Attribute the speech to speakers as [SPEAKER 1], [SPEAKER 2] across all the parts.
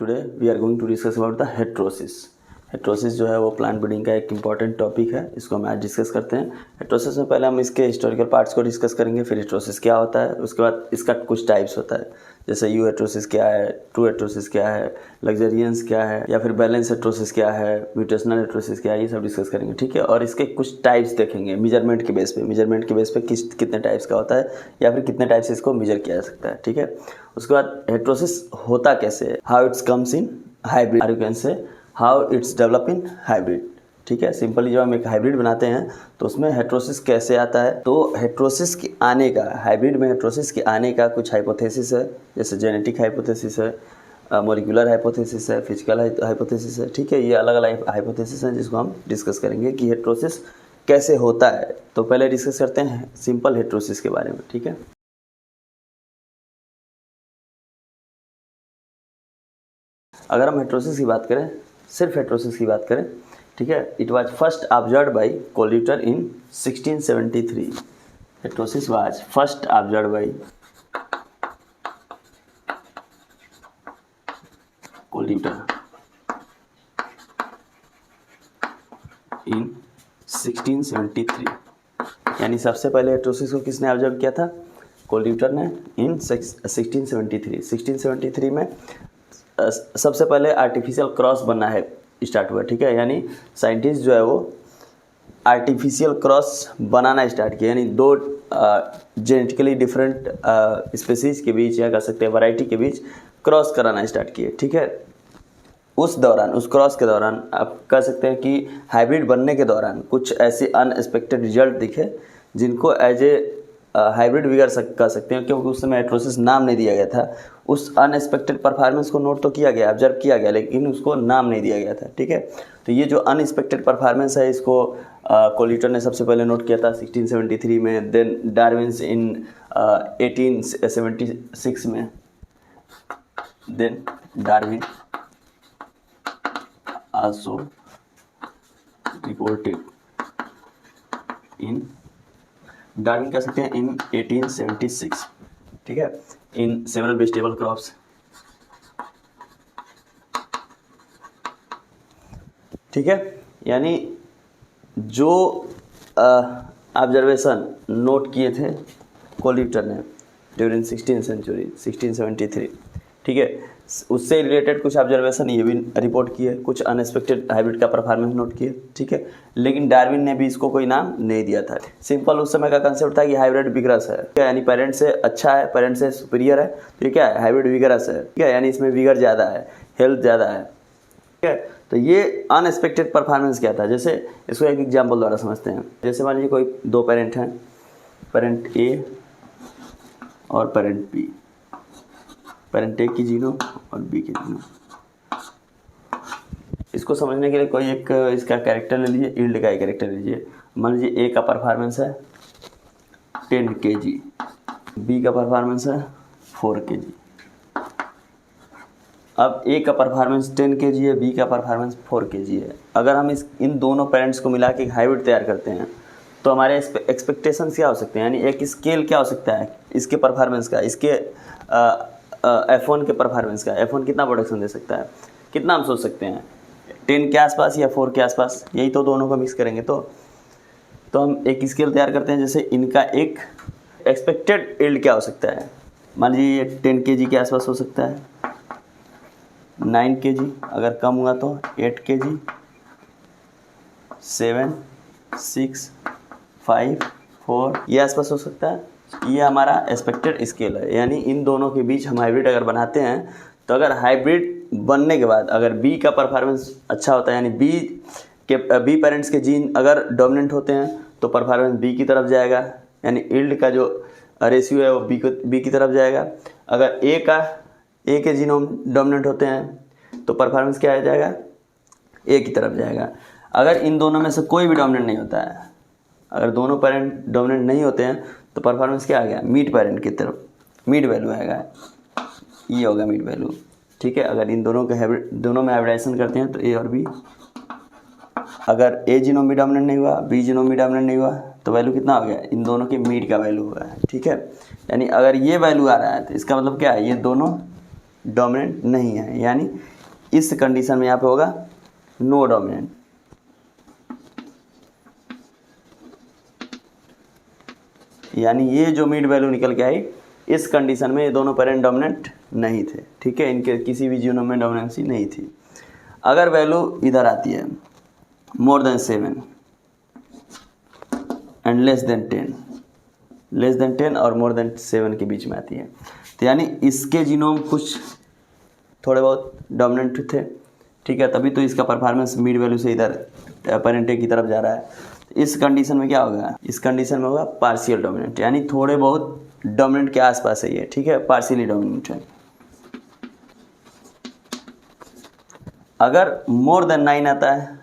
[SPEAKER 1] Today we are going to discuss about the heterosis. Heterosis जो है वो plant breeding का एक इंपॉर्टेंट टॉपिक है, इसको हम आज डिस्कस करते हैं। हेट्रोसिस में पहले हम इसके हिस्टोरिकल पार्ट्स को डिस्कस करेंगे, फिर हेट्रोसिस क्या होता है, उसके बाद इसका कुछ टाइप्स होता है, जैसे यू हेट्रोसिस क्या है, ट्रू हेट्रोसिस क्या है, लग्जरियंस क्या है, या फिर बैलेंस हेट्रोसिस क्या है, म्यूटेशनल हेट्रोसिस क्या है, ये सब डिस्कस करेंगे, ठीक है। और इसके कुछ टाइप्स देखेंगे मेजरमेंट के बेस पे कितने टाइप्स का होता है या फिर कितने टाइप्स से इसको मेजर किया जा सकता है, ठीक है। उसके बाद हेट्रोसिस होता कैसे है, how it's comes in hybrid, or you can say how it's develop in hybrid, ठीक है। सिंपली जब हम एक हाइब्रिड बनाते हैं तो उसमें हेट्रोसिस कैसे आता है, तो हेट्रोसिस के आने का, हाइब्रिड में हेट्रोसिस के आने का कुछ हाइपोथेसिस है, जैसे जेनेटिक हाइपोथेसिस है, मॉलिक्यूलर हाइपोथेसिस है, फिजिकल हाइपोथेसिस है, ठीक है। ये अलग अलग हाइपोथेसिस हैं जिसको हम डिस्कस करेंगे कि हेट्रोसिस कैसे होता है। तो पहले डिस्कस करते हैं सिंपल हेट्रोसिस के बारे में, ठीक है। अगर हम हेट्रोसिस की बात करें, सिर्फ हेट्रोसिस की बात करें, ठीक है, it was first observed by Koelreuter in 1673। Heterosis was first observed by Koelreuter in 1673, यानी सबसे पहले हेट्रोसिस को किसने ऑब्जर्व किया था, कोल्यूटर ने, इन 1673 में सबसे पहले आर्टिफिशियल क्रॉस बनना है स्टार्ट हुआ, ठीक है। यानी साइंटिस्ट जो है वो आर्टिफिशियल क्रॉस बनाना स्टार्ट किया, यानी दो जेनेटिकली डिफरेंट स्पेसीज के बीच, या कह सकते हैं वैरायटी के बीच क्रॉस कराना स्टार्ट किए, ठीक है। उस दौरान, उस क्रॉस के दौरान आप कह सकते हैं कि हाइब्रिड बनने के दौरान कुछ ऐसे अनएक्सपेक्टेड रिजल्ट दिखे जिनको एज ए हाइब्रिड विगर कह सकते हैं, क्योंकि उस समय हेट्रोसिस नाम नहीं दिया गया था। उस अनएक्सपेक्टेड परफॉर्मेंस को नोट तो किया गया, ऑब्जर्व किया गया, लेकिन उसको नाम नहीं दिया गया था, ठीक है। तो ये जो अनएक्सपेक्टेड परफॉर्मेंस है, इसको कोल्यूटर ने सबसे पहले नोट किया था 1673 में, देन डार्विन्स इन 1876 में, then Darwin also reported in, Darwin कह सकते हैं इन 1876, ठीक है, इन सेवरल वेजिटेबल क्रॉप्स, ठीक है। यानी जो ऑब्जर्वेशन नोट किए थे कोल्यूटर ने ड्यूरिंग 1673, ठीक है, उससे रिलेटेड कुछ ऑब्जर्वेशन ये भी रिपोर्ट किए, कुछ अनएक्सपेक्टेड हाइब्रिड का परफॉर्मेंस नोट किए, ठीक है। लेकिन डार्विन ने भी इसको कोई नाम नहीं दिया था। सिंपल उस समय का कंसेप्ट था कि हाइब्रिड विगरस है, यानी पेरेंट से अच्छा है, पेरेंट से सुपीरियर है, तो ये क्या है, हाइब्रिड विगरस है, ठीक है, यानी इसमें विगर ज़्यादा है, हेल्थ ज़्यादा है, ठीक है। तो ये अनएक्सपेक्टेड परफॉर्मेंस क्या था, जैसे इसको एक एग्जाम्पल द्वारा समझते हैं। जैसे मान लीजिए कोई दो पेरेंट हैं, पेरेंट ए और पेरेंट बी, पेरेंट ए की जीनोम और बी की जीनोम। इसको समझने के लिए कोई एक इसका कैरेक्टर ले लीजिए, यील्ड का एक कैरेक्टर लीजिए। मान लीजिए ए का परफॉर्मेंस है 10 kg, बी का परफॉर्मेंस है 4 kg। अब ए का परफॉर्मेंस 10 kg है, बी का परफॉर्मेंस 4 kg है। अगर हम इन दोनों पेरेंट्स को मिला के हाइब्रिड तैयार करते हैं तो हमारे एक्सपेक्टेशंस क्या हो सकते हैं, यानी एक स्केल क्या हो सकता है इसके परफॉर्मेंस का, इसके F1 के परफॉर्मेंस का। F1 कितना प्रोडक्शन दे सकता है, कितना हम सोच सकते हैं, 10 के आसपास या 4 के आसपास, यही तो दोनों को मिक्स करेंगे तो हम एक स्केल तैयार करते हैं। जैसे इनका एक एक्सपेक्टेड यील्ड क्या हो सकता है, मान लीजिए ये 10 kg के आसपास हो सकता है, 9 kg, अगर कम हुआ तो 8 kg, 7, 6, 5, 4, ये आसपास हो सकता है। ये हमारा एक्सपेक्टेड स्केल है, यानी इन दोनों के बीच हम हाइब्रिड अगर बनाते हैं तो अगर हाइब्रिड बनने के बाद अगर बी का परफॉर्मेंस अच्छा होता है, यानी बी पेरेंट्स के जीन अगर डोमिनेंट होते हैं तो परफॉर्मेंस बी की तरफ जाएगा, यानी यील्ड का जो रेशियो है वो बी की तरफ जाएगा। अगर ए के जीनोम डोमिनेंट होते हैं तो परफॉर्मेंस क्या आ जाएगा, ए की तरफ जाएगा। अगर इन दोनों में से कोई भी डोमिनेंट नहीं होता है, अगर दोनों पेरेंट डोमिनेंट नहीं होते हैं तो परफॉर्मेंस क्या आ गया, मीड पेरेंट की तरफ, मीड वैल्यू आएगा, ये होगा मीड वैल्यू, ठीक है। अगर इन दोनों के दोनों में हाइब्रिडाइजेशन करते हैं तो ए और बी, अगर ए जीनोम भी डोमिनेंट नहीं हुआ, बी जीनोम भी डोमिनेंट नहीं हुआ, तो वैल्यू कितना हो गया, इन दोनों के मीड का वैल्यू हुआ है, ठीक है। यानी अगर ये वैल्यू आ रहा है तो इसका मतलब क्या है, ये दोनों डोमिनेंट नहीं है, यानी इस कंडीशन में यहाँ पे होगा नो डोमिनेंट, यानी ये जो मिड वैल्यू निकल के आई, इस कंडीशन में ये दोनों पेरेंट डोमिनेंट नहीं थे, ठीक है, इनके किसी भी जीनोम में डोमिनेंसी नहीं थी। अगर वैल्यू इधर आती है more than 7 and less than 10 और मोर देन 7 के बीच में आती है, तो यानी इसके जीनोम कुछ थोड़े बहुत डोमिनेंट थे, ठीक है, तभी तो इसका परफॉर्मेंस मिड वैल्यू से इधर पेरेंट की तरफ जा रहा है। इस कंडीशन में क्या होगा, इस कंडीशन में होगा पार्शियल डोमिनेंट, यानी थोड़े बहुत डोमिनेंट के आसपास है ये, ठीक है, पार्शियली डोमिनेंट है। अगर मोर देन 9 आता है,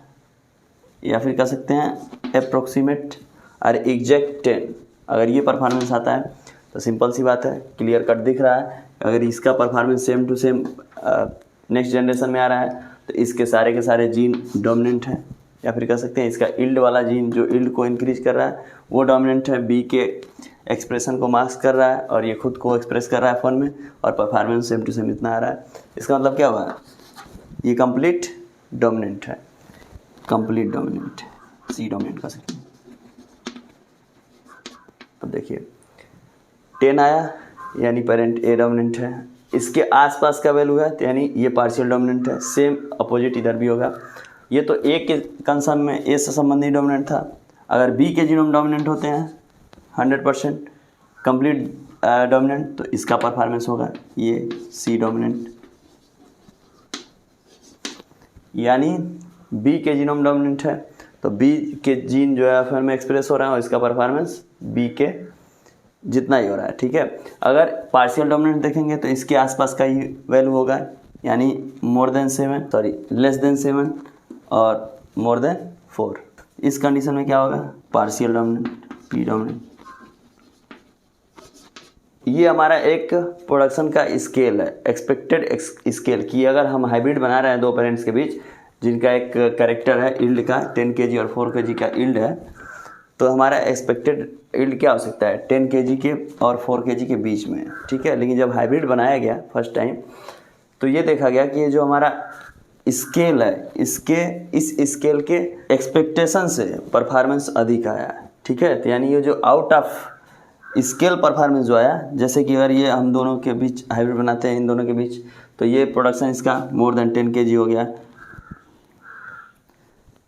[SPEAKER 1] या फिर कह सकते हैं अप्रोक्सीमेट और एग्जैक्ट 10, अगर ये परफॉर्मेंस आता है तो सिंपल सी बात है, क्लियर कट दिख रहा है, अगर इसका performance same to same next generation में आ रहा है तो इसके सारे के सारे जीन डोमिनेंट हैं, या फिर कह सकते हैं इसका इल्ड वाला जीन जो इल्ड को इंक्रीज कर रहा है वो डोमिनेंट है, बी के एक्सप्रेशन को मास्क कर रहा है और ये खुद को एक्सप्रेस कर रहा है फोन में, और परफॉर्मेंस सेम टू सेम इतना आ रहा है। इसका मतलब क्या हुआ, ये कंप्लीट डोमिनेंट है, कंप्लीट डोमिनेंट, सी डोमिनेंट कह सकते हैं। अब देखिए 10 आया यानी पेरेंट ए डोमिनेंट है, इसके आसपास का वैल्यू है तो यानी ये पार्शियल डोमिनेंट है, सेम अपोजिट इधर भी होगा। ये तो ए के कंसर्न में ए से संबंधित डोमिनेंट था, अगर बी के जीनोम डोमिनेंट होते हैं 100% कंप्लीट डोमिनेंट तो इसका परफॉर्मेंस होगा ये सी डोमिनेंट, यानी बी के जीनोम डोमिनेंट है तो बी के जीन जो है एफ में एक्सप्रेस हो रहा है और इसका परफॉर्मेंस बी के जितना ही हो रहा है, ठीक है। अगर पार्शियल डोमिनेंट देखेंगे तो इसके आसपास का ही वैल्यू होगा, यानी लेस देन 7 और मोर देन 4। इस कंडीशन में क्या होगा, पार्शियल डोमिनेंट, पी डोमिनेंट। ये हमारा एक प्रोडक्शन का स्केल है, एक्सपेक्टेड स्केल की अगर हम हाइब्रिड बना रहे हैं दो पेरेंट्स के बीच जिनका एक कैरेक्टर है इल्ड का 10 kg और 4 kg का इल्ड है, तो हमारा एक्सपेक्टेड इल्ड क्या हो सकता है 10 kg के और 4 kg के बीच में, ठीक है। लेकिन जब हाइब्रिड बनाया गया फर्स्ट टाइम तो ये देखा गया कि ये जो हमारा स्केल है इस स्केल के एक्सपेक्टेशन से परफॉर्मेंस अधिक आया, ठीक है। तो यानी ये जो आउट ऑफ स्केल परफॉर्मेंस जो आया, जैसे कि अगर ये हम दोनों के बीच हाइब्रिड बनाते हैं इन दोनों के बीच तो ये प्रोडक्शन इसका मोर देन 10 kg हो गया,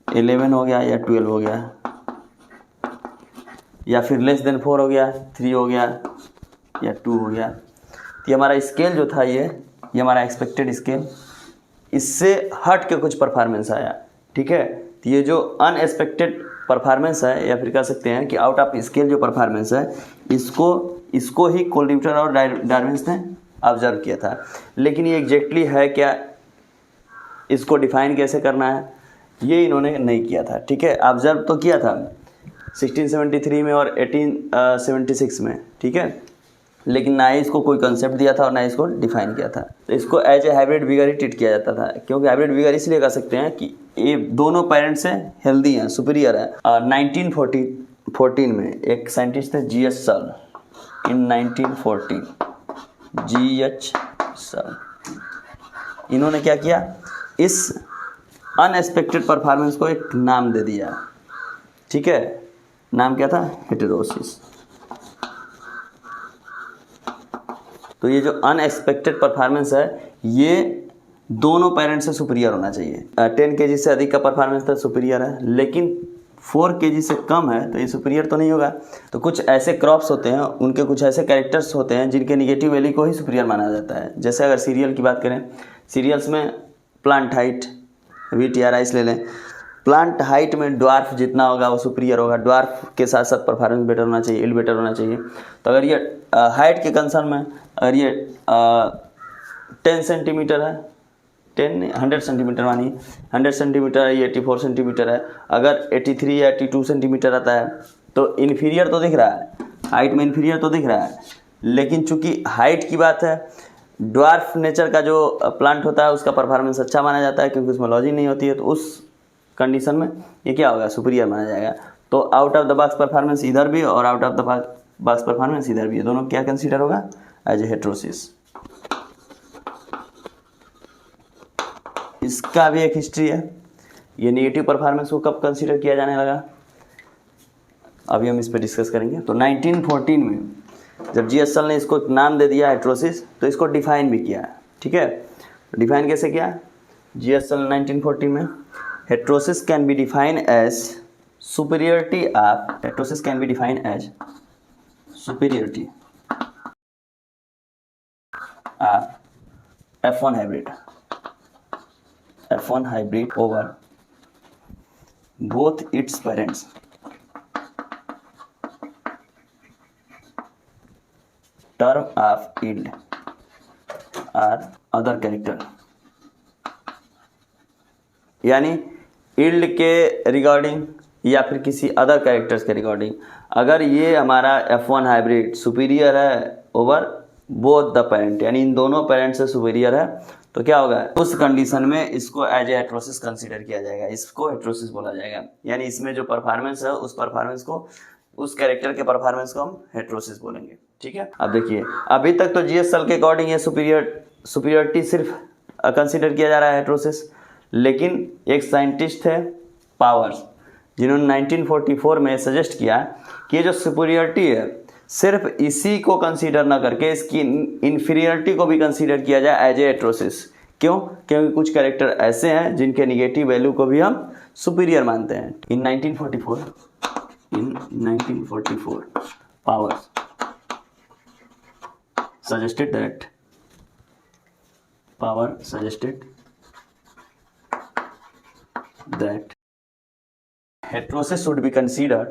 [SPEAKER 1] 11 हो गया या 12 हो गया, या फिर लेस देन 4 हो गया, 3 हो गया या 2 हो गया। तो ये हमारा स्केल जो था ये हमारा एक्सपेक्टेड स्केल, इससे हट के कुछ परफॉर्मेंस आया, ठीक है। तो ये जो अनएक्सपेक्टेड परफॉर्मेंस है या फिर कह सकते हैं कि आउट ऑफ स्केल जो परफॉर्मेंस है इसको ही कोल्यूटर और डार्विन्स ने ऑब्जर्व किया था। लेकिन ये एग्जैक्टली है क्या, इसको डिफाइन कैसे करना है, ये इन्होंने नहीं किया था, ठीक है। ऑब्जर्व तो किया था 1673 में और 1876 में, ठीक है, लेकिन ना ही इसको कोई कंसेप्ट दिया था और ना ही इसको डिफाइन किया था। तो इसको एज ए हाइब्रिड विगर ही ट्रीट किया जाता था, क्योंकि हाइब्रिड विगर इसलिए कह सकते हैं कि ये दोनों पेरेंट्स से हेल्दी हैं, सुपीरियर है। 1914 में एक साइंटिस्ट थे GH सल, इन 1914 GH सल, इन्होंने क्या किया, इस अनएक्सपेक्टेड परफॉर्मेंस को एक नाम दे दिया, ठीक है। नाम क्या था, हेटेरोसिस। तो ये जो अनएक्सपेक्टेड परफॉर्मेंस है ये दोनों पेरेंट्स से सुपीरियर होना चाहिए। 10 kg से अधिक का परफॉर्मेंस तो सुपीरियर है, लेकिन 4 kg से कम है तो ये सुपीरियर तो नहीं होगा। तो कुछ ऐसे क्रॉप्स होते हैं, उनके कुछ ऐसे कैरेक्टर्स होते हैं जिनके निगेटिव वैल्यू को ही सुपीरियर माना जाता है। जैसे अगर सीरियल की बात करें, सीरियल्स में प्लांट हाइट, व्हीट या राइस ले लें, प्लांट हाइट में ड्वार्फ जितना होगा वो सुपीरियर होगा, ड्वार्फ के साथ साथ परफॉर्मेंस बेटर होना चाहिए, इल्ड बेटर होना चाहिए। तो अगर ये हाइट के कंसर्न में अगर ये 10 सेंटीमीटर है, 100 सेंटीमीटर मानिए, 100 सेंटीमीटर है, ये 84 सेंटीमीटर है, अगर 83 या 82 सेंटीमीटर आता है तो इन्फीरियर तो दिख रहा है, हाइट में इन्फीरियर तो दिख रहा है। लेकिन चूंकि हाइट की बात है, ड्वार्फ नेचर का जो प्लांट होता है उसका परफॉर्मेंस अच्छा माना जाता है क्योंकि उसमें लॉजिंग नहीं होती है, तो उस कंडीशन में ये क्या होगा, सुपीरियर माना जाएगा। तो out of the box performance इधर भी और out of the box performance इधर भी, दोनों क्या कंसीडर होगा, एज ए हेटेरोसिस। इसका भी एक हिस्ट्री है। ये नेगेटिव परफॉर्मेंस को कब कंसीडर किया जाने लगा, अभी हम इस पर डिस्कस करेंगे। तो 1914 में जब जीएसएल ने इसको नाम दे दिया हेट्रोसिस, तो इसको डिफाइन भी किया है। ठीक है, डिफाइन कैसे किया जीएसएल 1914 में? Heterosis can be define as superiority of, heterosis can be define as superiority of F1 hybrid over both its parents term of yield or other character, यानी yield के रिगार्डिंग या फिर किसी अदर कैरेक्टर्स के regarding अगर ये हमारा F1 hybrid superior है ओवर बोथ द पेरेंट, यानी इन दोनों पेरेंट से सुपीरियर है, तो क्या होगा, उस कंडीशन में इसको एज ए हेट्रोसिस कंसीडर किया जाएगा, इसको हेट्रोसिस बोला जाएगा। यानी इसमें जो परफॉर्मेंस है उस परफॉर्मेंस को, उस कैरेक्टर के परफॉर्मेंस को हम हेट्रोसिस बोलेंगे। ठीक है, अब देखिए अभी तक तो जीएसएल के अकॉर्डिंग ये सुपीरियरिटी सिर्फ कंसीडर किया जा रहा है हेट्रोसिस, लेकिन एक साइंटिस्ट थे पावर्स, जिन्होंने 1944 में सजेस्ट किया कि ये जो सुपीरियरिटी है सिर्फ इसी को कंसीडर ना करके इसकी इन्फीरियरिटी को भी कंसीडर किया जाए एज ए हेट्रोसिस। क्यों? क्योंकि कुछ कैरेक्टर ऐसे हैं जिनके निगेटिव वैल्यू को भी हम सुपीरियर मानते हैं। इन 1944 powers suggested that heterosis should be considered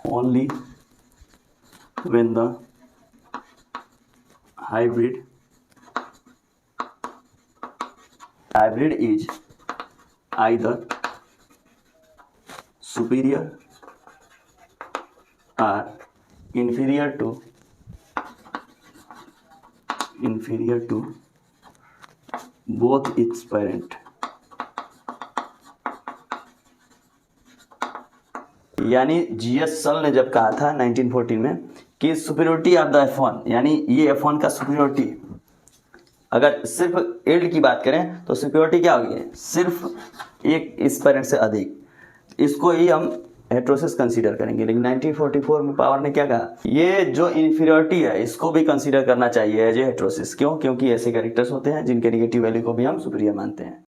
[SPEAKER 1] only when the hybrid is either superior or inferior to both its parent। यानी जीएसएल ने जब कहा था 1914 में कि सुपीरियरिटी ऑफ द F1, यानी ये F1 का सुपीरियरिटी, अगर सिर्फ यील्ड की बात करें तो सुपीरियरिटी क्या होगी, सिर्फ एक इस पेरेंट से अधिक, इसको ही हम हेट्रोसिस कंसीडर करेंगे। लेकिन 1944 में पावर ने क्या कहा, ये जो इन्फीरियरिटी है इसको भी कंसीडर करना चाहिए एज ए हेट्रोसिस। क्यों? क्योंकि ऐसे कैरेक्टर्स होते हैं जिनके नेगेटिव वैल्यू को भी हम सुपीरियर मानते हैं।